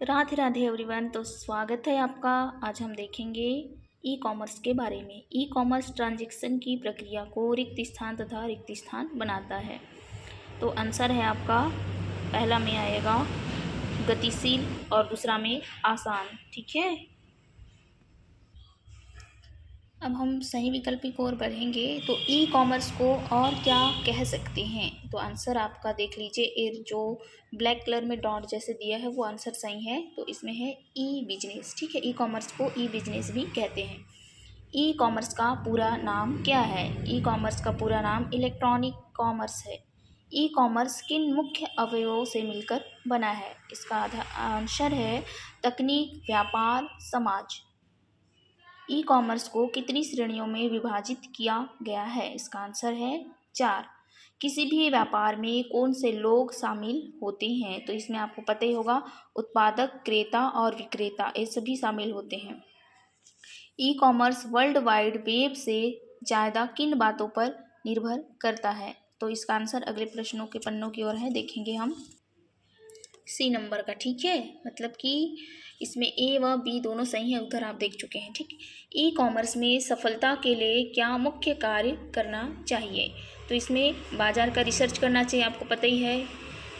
Radhe Radhe everyone. तो स्वागत है आपका। आज हम देखेंगे ई कॉमर्स के बारे में। ई कॉमर्स ट्रांजैक्शन की प्रक्रिया को रिक्त स्थान तथा रिक्त स्थान बनाता है। तो आंसर है आपका पहला में आएगा गतिशील और दूसरा में आसान। ठीक है, अब हम सही विकल्प की ओर बढ़ेंगे। तो ई कॉमर्स को और क्या कह सकते हैं? तो आंसर आपका देख लीजिए, ये जो ब्लैक कलर में डॉट जैसे दिया है वो आंसर सही है। तो इसमें है ई बिजनेस। ठीक है, ई कॉमर्स को ई बिजनेस भी कहते हैं। ई कॉमर्स का पूरा नाम क्या है? ई कॉमर्स का पूरा नाम इलेक्ट्रॉनिक कॉमर्स है। ई कॉमर्स किन मुख्य अवयवों से मिलकर बना है? इसका आंसर है तकनीक, व्यापार, समाज। ई कॉमर्स को कितनी श्रेणियों में विभाजित किया गया है? इसका आंसर है 4। किसी भी व्यापार में कौन से लोग शामिल होते हैं? तो इसमें आपको पता ही होगा, उत्पादक, क्रेता और विक्रेता, ये सभी शामिल होते हैं। E commerce world wide web से ज़्यादा किन बातों पर निर्भर करता है? तो इसका आंसर अगले प्रश्नों के पन्नों की ओर है, देखेंगे हम सी नंबर का। ठीक है, मतलब कि इसमें ए व बी दोनों सही है, उधर आप देख चुके हैं। ठीक, ई कॉमर्स में सफलता के लिए क्या मुख्य कार्य करना चाहिए? तो इसमें बाजार का रिसर्च करना चाहिए, आपको पता ही है।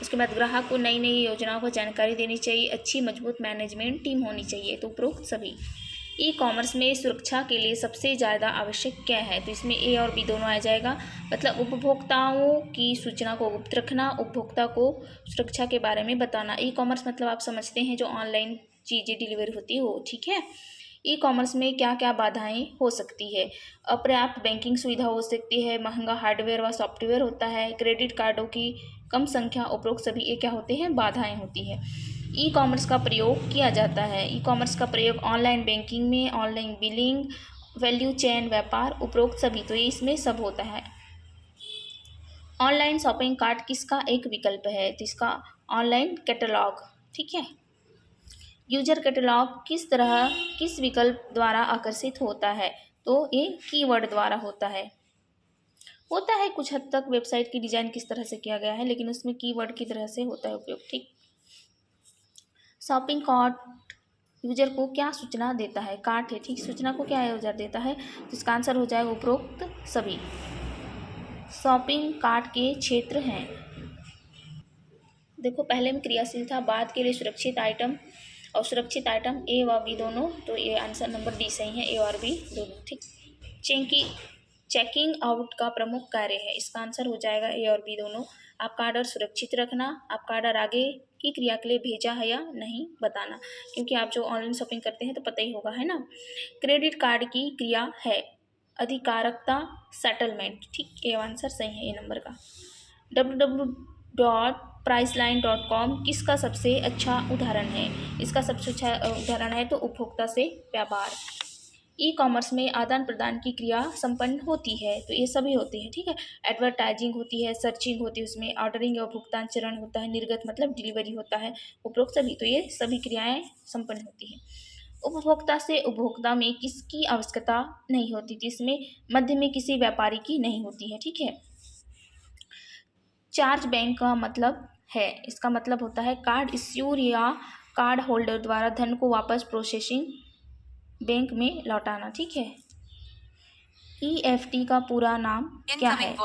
उसके बाद ग्राहक को नई नई योजनाओं को जानकारी देनी चाहिए, अच्छी मजबूत मैनेजमेंट टीम होनी चाहिए। तो उपरोक्त सभी। ई कॉमर्स में सुरक्षा के लिए सबसे ज़्यादा आवश्यक क्या है? तो इसमें ए और बी दोनों आ जाएगा, मतलब उपभोक्ताओं की सूचना को गुप्त रखना, उपभोक्ता को सुरक्षा के बारे में बताना। ई कॉमर्स मतलब आप समझते हैं जो ऑनलाइन चीज़ें डिलीवर होती है वो। ठीक है, ई कॉमर्स में क्या क्या बाधाएं हो सकती है? अपर्याप्त बैंकिंग सुविधा हो सकती है, महंगा हार्डवेयर व सॉफ्टवेयर होता है, क्रेडिट कार्डों की कम संख्या, उपरोक्त सभी ये क्या होते हैं? बाधाएं होती है। ई कॉमर्स का प्रयोग किया जाता है। ई कॉमर्स का प्रयोग ऑनलाइन बैंकिंग में, ऑनलाइन बिलिंग, वैल्यू चेन व्यापार, उपरोक्त सभी। तो ये इसमें सब होता है। ऑनलाइन शॉपिंग कार्ट किसका एक विकल्प है? तो इसका ऑनलाइन कैटलॉग। ठीक है, यूजर कैटलॉग किस विकल्प द्वारा आकर्षित होता है? तो ये कीवर्ड द्वारा होता है कुछ हद तक। वेबसाइट की डिजाइन किस तरह से किया गया है, लेकिन उसमें कीवर्ड की तरह से होता है उपयोग। ठीक, शॉपिंग कार्ट यूजर को क्या सूचना देता है? कार्ट है, ठीक, सूचना को क्या यूजर देता है? तो इसका आंसर हो जाएगा उपरोक्त सभी। शॉपिंग कार्ट के क्षेत्र हैं, देखो पहले में क्रियाशील था, बाद के लिए सुरक्षित आइटम और सुरक्षित आइटम ए व बी दोनों। तो ये आंसर नंबर डी सही है, ए और बी दोनों। ठीक, चेकिंग आउट का प्रमुख कार्य है। इसका आंसर हो जाएगा ए और बी दोनों। आपका ऑर्डर सुरक्षित रखना, आपका ऑर्डर आगे की क्रिया के लिए भेजा है या नहीं बताना, क्योंकि आप जो ऑनलाइन शॉपिंग करते हैं तो पता ही होगा, है ना। क्रेडिट कार्ड की क्रिया है अधिकारकता, सेटलमेंट। ठीक, ये आंसर सही है ए नंबर का। www.priceline.com किसका सबसे अच्छा उदाहरण है? इसका सबसे अच्छा उदाहरण है तो उपभोक्ता से व्यापार। ई कॉमर्स में आदान प्रदान की क्रिया संपन्न होती है, तो ये सभी होते हैं। ठीक है, एडवर्टाइजिंग होती है, सर्चिंग होती है, उसमें ऑर्डरिंग और भुगतान चरण होता है, निर्गत मतलब डिलीवरी होता है, उपरोक्त सभी। तो ये सभी क्रियाएं संपन्न होती है। उपभोक्ता से उपभोक्ता में किसकी आवश्यकता नहीं होती थी? इसमें मध्य में किसी व्यापारी की नहीं होती है। ठीक है, चार्ज बैंक का मतलब है, इसका मतलब होता है कार्ड इश्यूर या कार्ड होल्डर द्वारा धन को वापस प्रोसेसिंग बैंक में लौटाना। ठीक है, EFT का पूरा नाम क्या है?